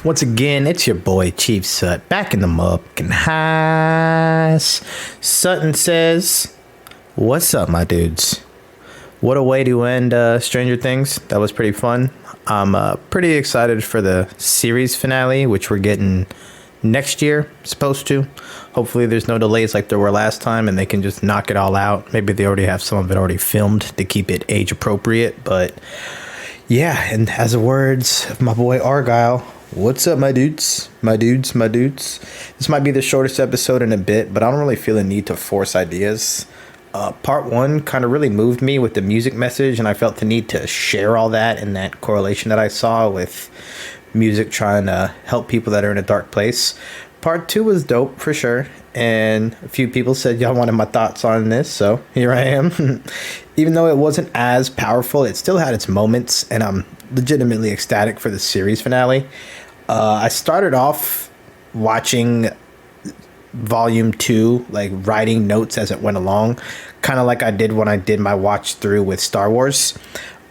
Once again, it's your boy Chief Sut back in the motherfucking house. Sutton says, "What's up, my dudes?" What a way to end Stranger Things. That was pretty fun. I'm pretty excited for the series finale, which we're getting next year, supposed to. Hopefully there's no delays like there were last time and they can just knock it all out. Maybe they already have some of it already filmed to keep it age appropriate. But yeah, and as the words of my boy Argyle, what's up, my dudes? My dudes, my dudes. This might be the shortest episode in a bit, but I don't really feel a need to force ideas. Part one kind of really moved me with the music message, and I felt the need to share all that and that correlation that I saw with music trying to help people that are in a dark place. Part two was dope for sure, and a few people said y'all wanted my thoughts on this, so here I am. Even though it wasn't as powerful, it still had its moments, and I'm legitimately ecstatic for the series finale. I started off watching volume 2, like writing notes as it went along, kind of like I did when I did my watch through with Star Wars.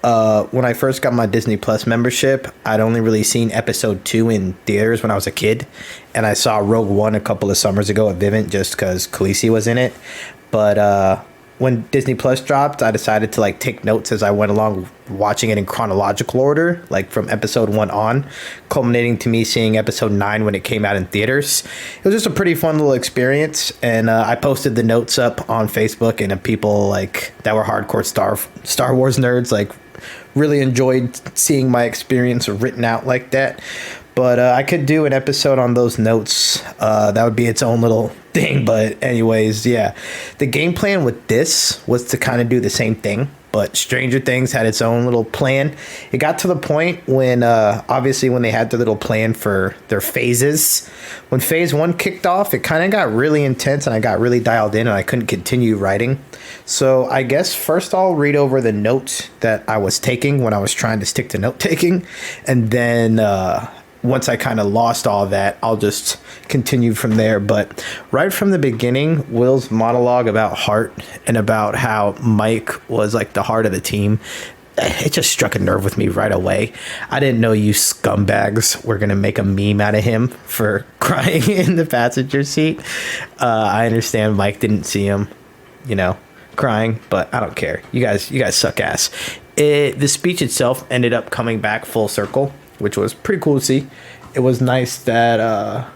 When I first got my Disney Plus membership, I'd only really seen episode 2 in theaters when I was a kid, and I saw Rogue One a couple of summers ago at Vivint just because Khaleesi was in it. But when Disney Plus dropped, I decided to like take notes as I went along, watching it in chronological order, like from episode 1 on, culminating to me seeing episode 9 when it came out in theaters. It was just a pretty fun little experience, and I posted the notes up on Facebook, and people like that were hardcore Star Wars nerds like really enjoyed seeing my experience written out like that. But I could do an episode on those notes. That would be its own little thing. But anyways, yeah. The game plan with this was to kind of do the same thing. But Stranger Things had its own little plan. It got to the point when, obviously, when they had their little plan for their phases. When phase 1 kicked off, it kind of got really intense and I got really dialed in and I couldn't continue writing. So I guess first I'll read over the notes that I was taking when I was trying to stick to note taking. And then once I kind of lost all that, I'll just continue from there. But right from the beginning, Will's monologue about heart and about how Mike was like the heart of the team, it just struck a nerve with me right away. I didn't know you scumbags were going to make a meme out of him for crying in the passenger seat. I understand Mike didn't see him, crying, but I don't care. You guys suck ass. The speech itself ended up coming back full circle, which was pretty cool to see. It was nice that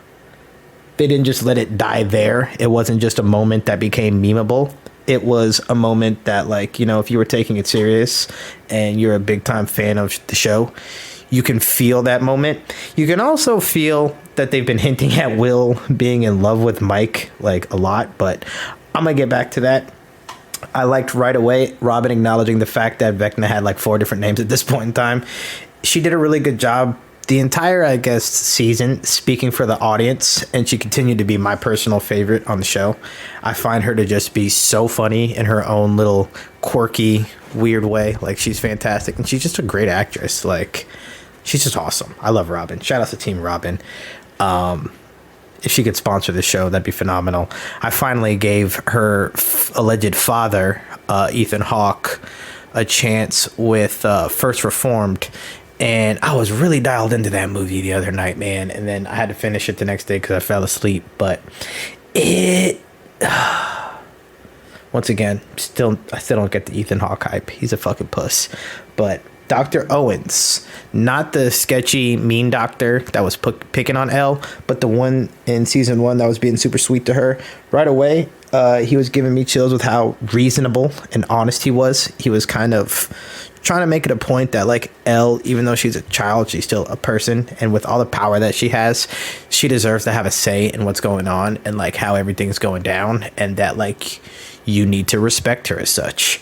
they didn't just let it die there. It wasn't just a moment that became memeable. It was a moment that, like, if you were taking it serious and you're a big time fan of the show, you can feel that moment. You can also feel that they've been hinting at Will being in love with Mike, like, a lot, but I'm going to get back to that. I liked right away Robin acknowledging the fact that Vecna had like 4 different names at this point in time. She did a really good job the entire, I guess, season speaking for the audience, and she continued to be my personal favorite on the show. I find her to just be so funny in her own little quirky, weird way. Like, she's fantastic, and she's just a great actress. Like, she's just awesome. I love Robin. Shout out to Team Robin. If she could sponsor the show, that'd be phenomenal. I finally gave her alleged father, Ethan Hawke, a chance with First Reformed, and I was really dialed into that movie the other night, man. And then I had to finish it the next day because I fell asleep. But it, once again, I still don't get the Ethan Hawke hype. He's a fucking puss. But Dr. Owens, not the sketchy, mean doctor that was picking on Elle, but the one in season 1 that was being super sweet to her. Right away, he was giving me chills with how reasonable and honest he was. He was kind of trying to make it a point that, like, Elle, even though she's a child, she's still a person, and with all the power that she has, she deserves to have a say in what's going on and, like, how everything's going down, and that, like, you need to respect her as such.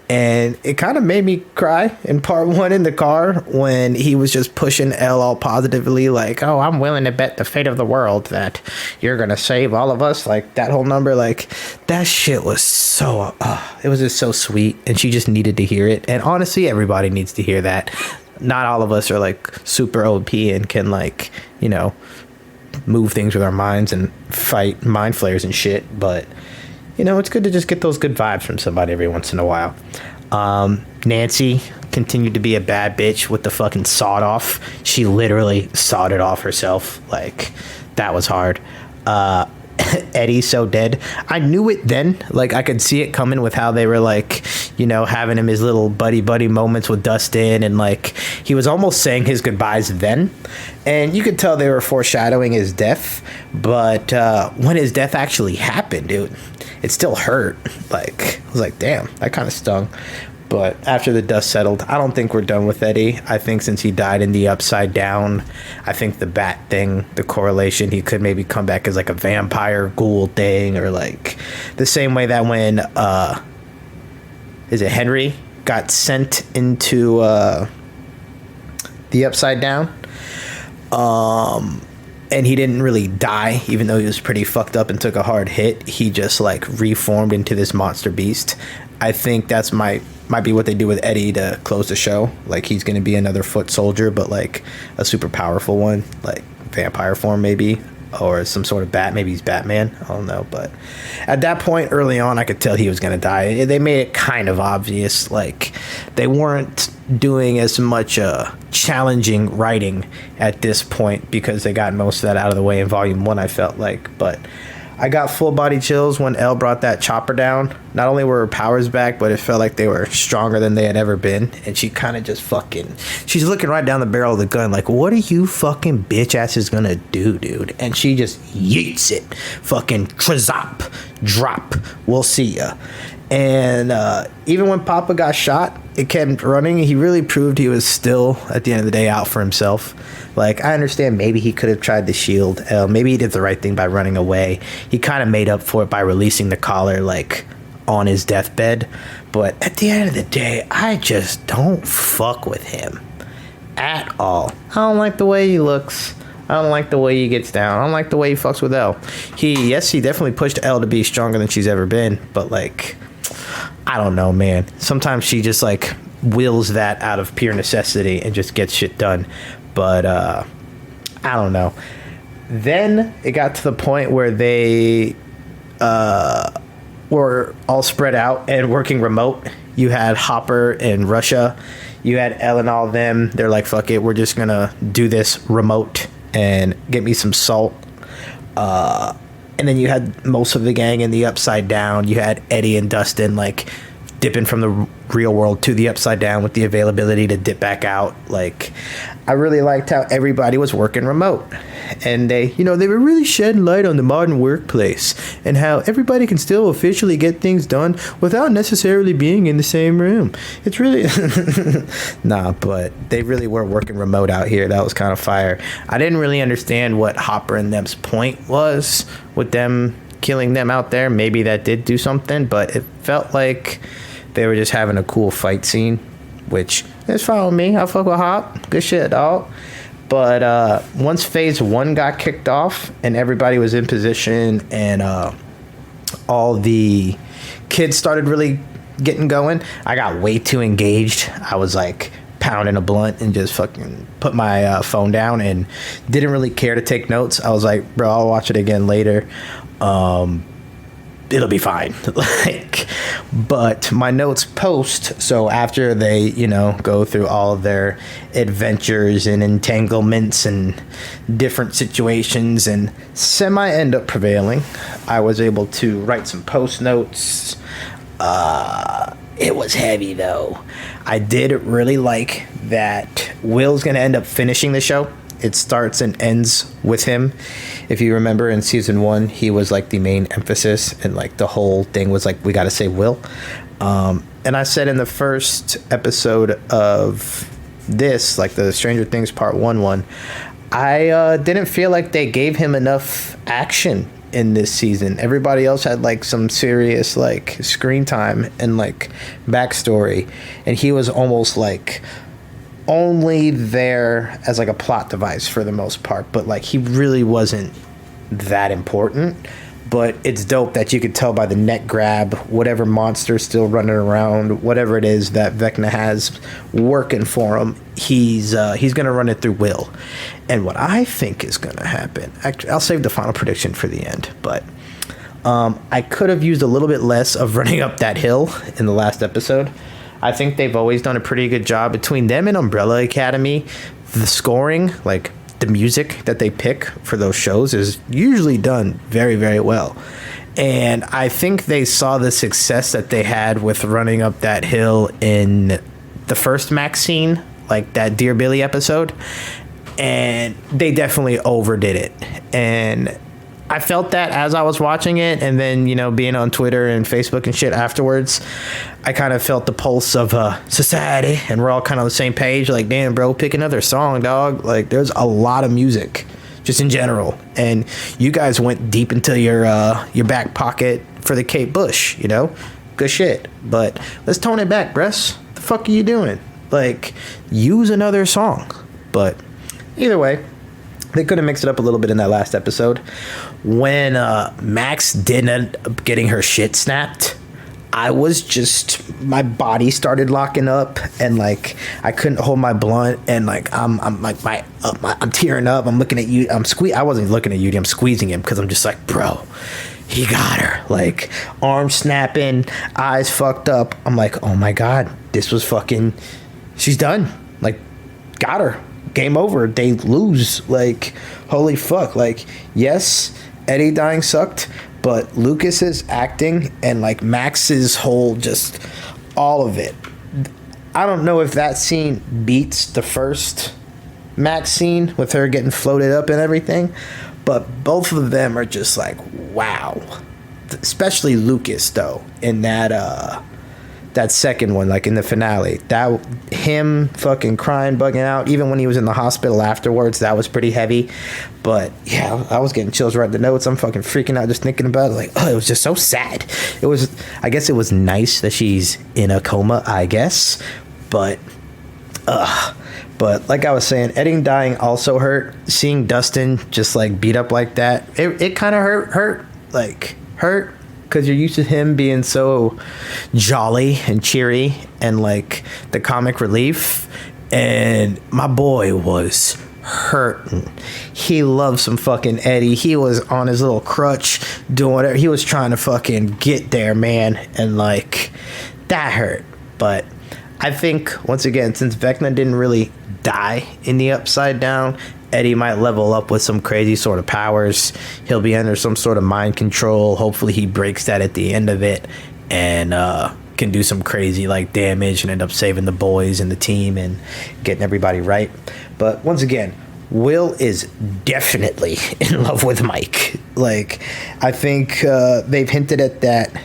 And it kind of made me cry in part 1 in the car when he was just pushing Elle all positively, like, oh, I'm willing to bet the fate of the world that you're going to save all of us. Like, that whole number, like, that shit was so, it was just so sweet. And she just needed to hear it. And honestly, everybody needs to hear that. Not all of us are, like, super OP and can, like, move things with our minds and fight mind flayers and shit. But it's good to just get those good vibes from somebody every once in a while. Nancy, continued to be a bad bitch with the fucking sawed off. She literally sawed it off herself. Like, that was hard. Eddie's so dead. I knew it then. Like, I could see it coming with how they were, like, you know, having him his little buddy moments with Dustin, and like he was almost saying his goodbyes then, and you could tell they were foreshadowing his death. But when his death actually happened, dude, it still hurt. Like, I was like, damn, that kind of stung. But after the dust settled, I don't think we're done with Eddie. I think since he died in the Upside Down, I think the bat thing, the correlation, he could maybe come back as like a vampire ghoul thing, or like the same way that when is it Henry got sent into the Upside Down, and he didn't really die, even though he was pretty fucked up and took a hard hit. He just like reformed into this monster beast. I think that's might be what they do with Eddie to close the show. Like, he's going to be another foot soldier, but like a super powerful one, like vampire form maybe, or some sort of bat. Maybe he's Batman. I don't know. But at that point early on, I could tell he was going to die. They made it kind of obvious. Like, they weren't doing as much challenging writing at this point because they got most of that out of the way in volume 1, I felt like. But I got full body chills when Elle brought that chopper down. Not only were her powers back, but it felt like they were stronger than they had ever been. And she kind of just she's looking right down the barrel of the gun like, what are you fucking bitch asses gonna do, dude? And she just yeets it. Fucking trazop, drop, we'll see ya. And even when Papa got shot, it kept running. He really proved he was still, at the end of the day, out for himself. Like, I understand maybe he could have tried to shield Elle. Maybe he did the right thing by running away. He kind of made up for it by releasing the collar, like, on his deathbed. But at the end of the day, I just don't fuck with him at all. I don't like the way he looks. I don't like the way he gets down. I don't like the way he fucks with Elle. He definitely pushed Elle to be stronger than she's ever been. But, like, I don't know, man. Sometimes she just, like, wills that out of pure necessity and just gets shit done. But I don't know. Then it got to the point where they were all spread out and working remote. You had Hopper in Russia. You had Elle and all of them. They're like, fuck it, we're just going to do this remote and get me some salt. And then you had most of the gang in the Upside Down. You had Eddie and Dustin, like, dipping from the real world to the Upside Down with the availability to dip back out. Like, I really liked how everybody was working remote, and they were really shedding light on the modern workplace and how everybody can still officially get things done without necessarily being in the same room. It's really but they really were working remote out here. That was kind of fire. I didn't really understand what Hopper and them's point was with them killing them out there. Maybe that did do something, but it felt like they were just having a cool fight scene, which is fine with me. I fuck with Hop. Good shit, dog. But once phase 1 got kicked off and everybody was in position and all the kids started really getting going, I got way too engaged. I was like pounding a blunt and just fucking put my phone down and didn't really care to take notes. I was like, bro, I'll watch it again later. It'll be fine. But my notes post, so after they, go through all of their adventures and entanglements and different situations and semi end up prevailing, I was able to write some post notes. It was heavy though. I did really like that Will's gonna end up finishing the show. It starts and ends with him. If you remember in season 1, he was like the main emphasis, and like the whole thing was like, we got to save Will. And I said in the first episode of this, like the Stranger Things Part 1, I didn't feel like they gave him enough action in this season. Everybody else had like some serious like screen time and like backstory, and he was almost like only there as like a plot device for the most part, but like he really wasn't that important. But it's dope that you could tell by the neck grab, whatever monster's still running around, whatever it is that Vecna has working for him, he's gonna run it through Will. And what I think is gonna happen, I'll save the final prediction for the end, but I could have used a little bit less of running up that hill in the last episode. I think they've always done a pretty good job between them and Umbrella Academy. The scoring, like the music that they pick for those shows, is usually done very, very well. And I think they saw the success that they had with running up that hill in the first Max scene, like that Dear Billy episode, and they definitely overdid it. And I felt that as I was watching it, and then, you know, being on Twitter and Facebook and shit afterwards, I kind of felt the pulse of society, and we're all kind of on the same page. Like, damn, bro, pick another song, dog. Like, there's a lot of music just in general, and you guys went deep into your back pocket for the Kate Bush, you know, good shit. But let's tone it back, Bress. What the fuck are you doing? Like, use another song. But either way, they could have mixed it up a little bit in that last episode. When Max did end up getting her shit snapped, I was just, my body started locking up, and like I couldn't hold my blunt, and like I'm tearing up. I'm looking at you. I wasn't looking at you. I'm squeezing him because I'm just like, bro, he got her. Like, arms snapping, eyes fucked up. I'm like, oh my god, this was fucking. She's done. Like, got her. Game over. They lose. Like, holy fuck. Like, yes, Eddie dying sucked, but Lucas's acting and like Max's whole, just all of it. I don't know if that scene beats the first Max scene with her getting floated up and everything, but both of them are just like, wow. Especially Lucas though, in that second one, like in the finale, that him fucking crying, bugging out, even when he was in the hospital afterwards, that was pretty heavy. But yeah, I was getting chills writing the notes. I'm fucking freaking out just thinking about it. Like, oh, it was just so sad. It was, I guess it was nice that she's in a coma, I guess, but like I was saying, Eddie dying also hurt. Seeing Dustin just like beat up like that, it kind of hurt because you're used to him being so jolly and cheery and like the comic relief, and my boy was hurting. He loved some fucking Eddie. He was on his little crutch doing whatever. He was trying to fucking get there, man, and like that hurt. But I think, once again, since Vecna didn't really die in the Upside Down, Eddie might level up with some crazy sort of powers. He'll be under some sort of mind control. Hopefully he breaks that at the end of it and can do some crazy like damage and end up saving the boys and the team and getting everybody right. But once again, Will is definitely in love with Mike. Like, I think they've hinted at that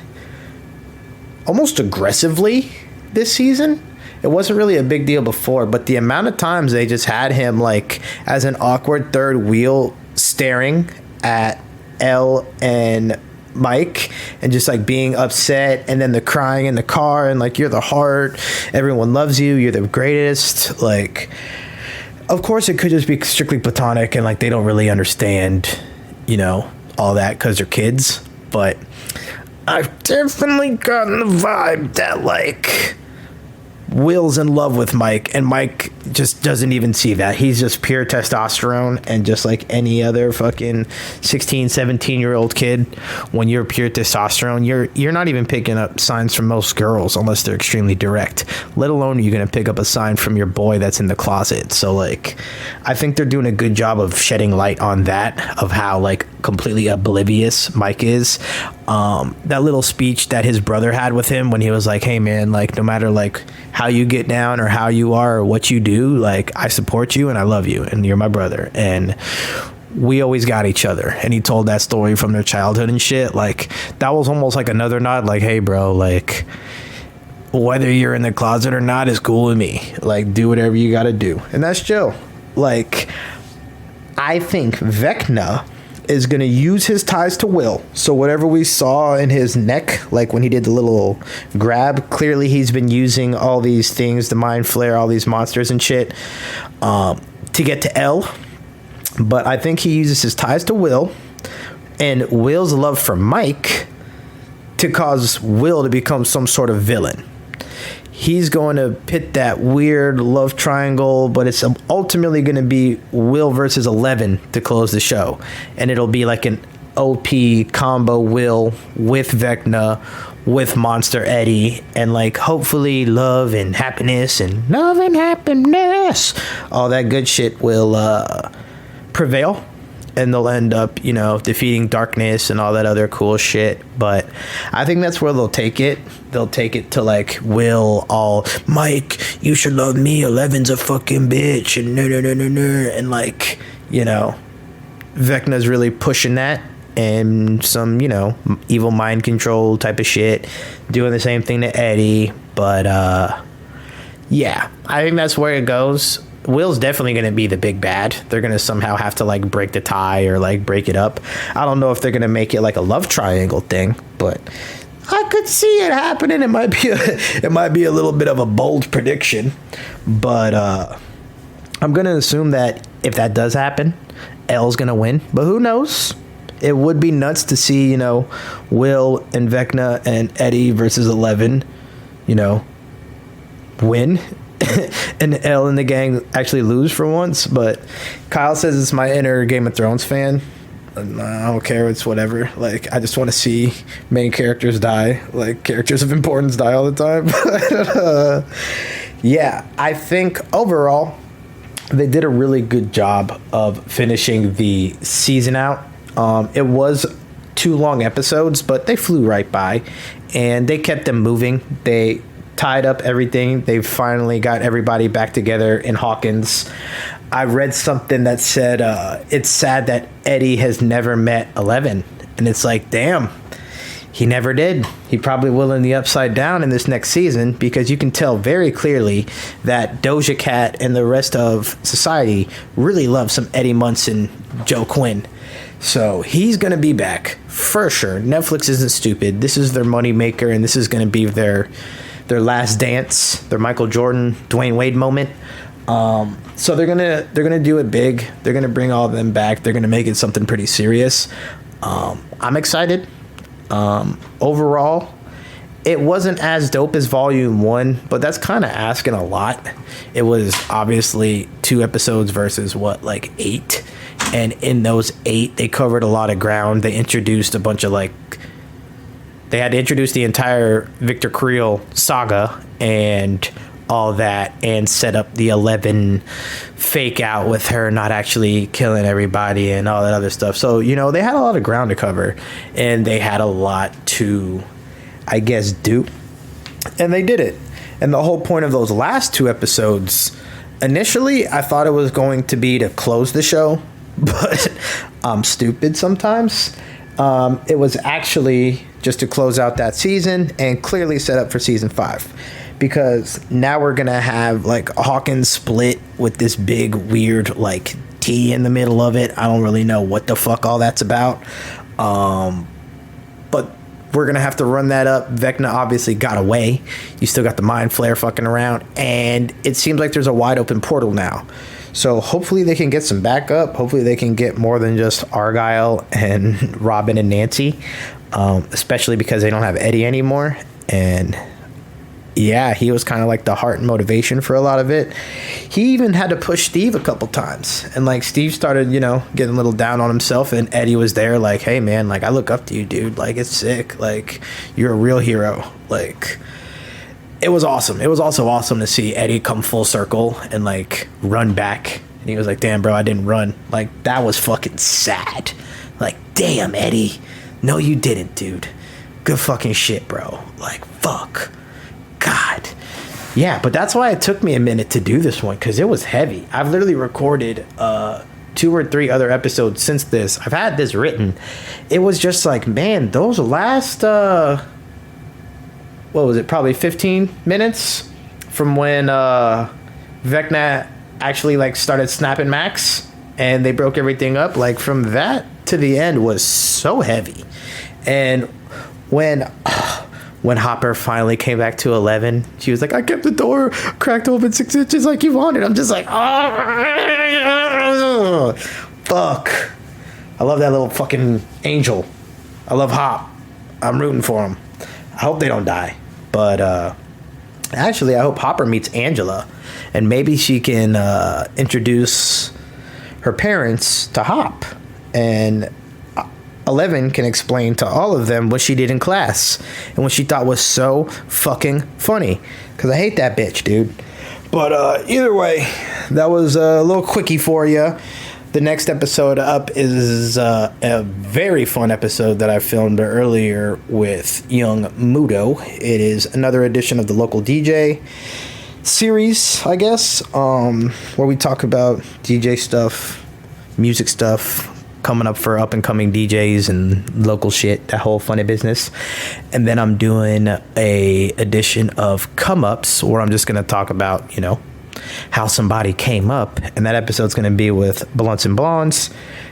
almost aggressively this season. It wasn't really a big deal before, but the amount of times they just had him like as an awkward third wheel staring at Elle and Mike and just like being upset, and then the crying in the car and like, you're the heart, everyone loves you, you're the greatest. Like, of course it could just be strictly platonic and like they don't really understand, you know, all that because they're kids, but I've definitely gotten the vibe that like Will's in love with Mike, and Mike just doesn't even see that. He's just pure testosterone, and just like any other fucking 16, 17-year-old kid, when you're pure testosterone, you're not even picking up signs from most girls unless they're extremely direct, let alone you're going to pick up a sign from your boy that's in the closet. So like, I think they're doing a good job of shedding light on that, of how like completely oblivious Mike is. That little speech that his brother had with him when he was like, hey man, like no matter like how you get down or how you are or what you do, like I support you and I love you and you're my brother and we always got each other. And he told that story from their childhood and shit. Like, that was almost like another nod, like, hey bro, like whether you're in the closet or not is cool with me, like do whatever you gotta do. And that's chill. Like, I think Vecna is going to use his ties to Will. So whatever we saw in his neck, like when he did the little grab, clearly he's been using all these things, the mind flare, all these monsters and shit, to get to Elle. But I think he uses his ties to Will and Will's love for Mike to cause Will to become some sort of villain. He's going to pit that weird love triangle, but it's ultimately going to be Will versus 11 to close the show. And it'll be like an OP combo Will with Vecna with Monster Eddie, and like hopefully love and happiness, all that good shit will prevail, and they'll end up, you know, defeating darkness and all that other cool shit. But I think that's where they'll take it. They'll take it to like Mike, you should love me, 11's a fucking bitch, and no, and like, you know, Vecna's really pushing that, and some, you know, evil mind control type of shit, doing the same thing to Eddie. But yeah, I think that's where it goes. Will's definitely going to be the big bad. They're going to somehow have to like break the tie or like break it up. I don't know if they're going to make it like a love triangle thing, but I could see it happening. It might be a little bit of a bold prediction, but I'm going to assume that if that does happen, L's going to win, but who knows? It would be nuts to see, you know, Will and Vecna and Eddie versus 11, you know, win. And L and the gang actually lose for once. But Kyle says it's my inner Game of Thrones fan. I don't care, it's whatever. Like, I just want to see main characters die, like characters of importance die all the time. Yeah, I think overall they did a really good job of finishing the season out. It was 2 long episodes, but they flew right by, and they kept them moving. They tied up everything. They finally got everybody back together in Hawkins. I read something that said it's sad that Eddie has never met 11, and it's like, damn, he never did. He probably will in the Upside Down in this next season, because you can tell very clearly that Doja Cat and the rest of society really love some Eddie Munson, Joe Quinn. So he's going to be back for sure. Netflix isn't stupid. This is their money maker, and this is going to be their last dance, their Michael Jordan, Dwayne Wade moment. So they're gonna do it big. They're gonna bring all of them back. They're gonna make it something pretty serious. I'm excited. Overall, it wasn't as dope as Volume 1, but that's kind of asking a lot. It was obviously 2 episodes versus like 8. And in those 8, they covered a lot of ground. They introduced a bunch of they had to introduce the entire Victor Creel saga and all that, and set up the 11 fake out with her not actually killing everybody and all that other stuff. So, you know, they had a lot of ground to cover, and they had a lot to, I guess, do. And they did it. And the whole point of those last 2 episodes, initially, I thought it was going to be to close the show, but I'm stupid sometimes. It was actually just to close out that season and clearly set up for season 5, because now we're gonna have like Hawkins split with this big weird like T in the middle of it. I don't really know what the fuck all that's about, but we're gonna have to run that up. Vecna obviously got away. You still got the Mind Flare fucking around, and it seems like there's a wide open portal now. So hopefully they can get some backup. Hopefully they can get more than just Argyle and Robin and Nancy, especially because they don't have Eddie anymore. And yeah, he was kind of like the heart and motivation for a lot of it. He even had to push Steve a couple times. And like Steve started, you know, getting a little down on himself, and Eddie was there like, hey man, like I look up to you, dude. Like it's sick. Like you're a real hero. Like it was awesome. It was also awesome to see Eddie come full circle and like run back. And he was like, damn, bro, I didn't run. Like that was fucking sad. Like, damn, Eddie. No, you didn't, dude. Good fucking shit, bro. Like, fuck. God. Yeah, but that's why it took me a minute to do this one, because it was heavy. I've literally recorded 2 or 3 other episodes since this. I've had this written. It was just like, man, those last what was it, probably 15 minutes from when Vecna actually like started snapping Max and they broke everything up, like from that to the end was so heavy. And when Hopper finally came back to 11, she was like, I kept the door cracked open 6 inches like you wanted. I'm just like, oh, fuck. I love that little fucking angel. I love Hop. I'm rooting for him. I hope they don't die. But actually, I hope Hopper meets Angela, and maybe she can introduce her parents to Hop. And 11 can explain to all of them what she did in class and what she thought was so fucking funny. Because I hate that bitch, dude. But either way, that was a little quickie for you. The next episode up is a very fun episode that I filmed earlier with Young Mudo. It is another edition of the Local DJ series, I guess, where we talk about DJ stuff, music stuff, coming up for up-and-coming DJs and local shit, that whole funny business. And then I'm doing a edition of Come-Ups, where I'm just going to talk about, you know, how somebody came up. And that episode's going to be with Blunts and Blondes.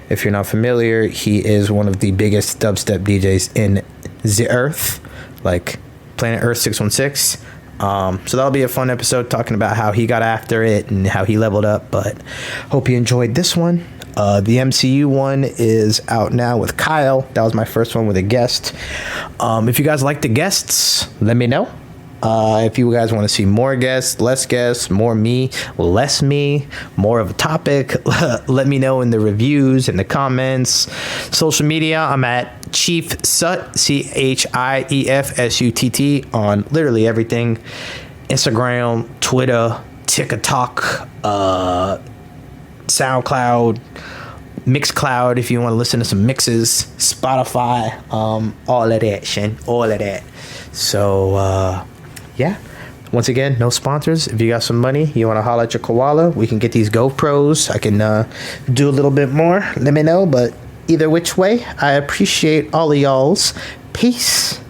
If you're not familiar, he is one of the biggest dubstep DJs in the earth, like Planet Earth 616. So that'll be a fun episode talking about how he got after it and how he leveled up. But hope you enjoyed this one. The MCU one is out now with Kyle. That was my first one with a guest. If you guys like the guests, let me know. If you guys want to see more guests, less guests, more me, less me, more of a topic, let me know in the reviews and the comments. Social media, I'm at Chief Sut, ChiefSutt, on literally everything. Instagram, Twitter, TikTok, SoundCloud, Mixcloud if you want to listen to some mixes, Spotify, all of that shit, all of that. So, yeah. Once again, no sponsors. If you got some money, you want to holler at your koala, we can get these GoPros. I can do a little bit more. Let me know. But either which way, I appreciate all of y'all's. Peace.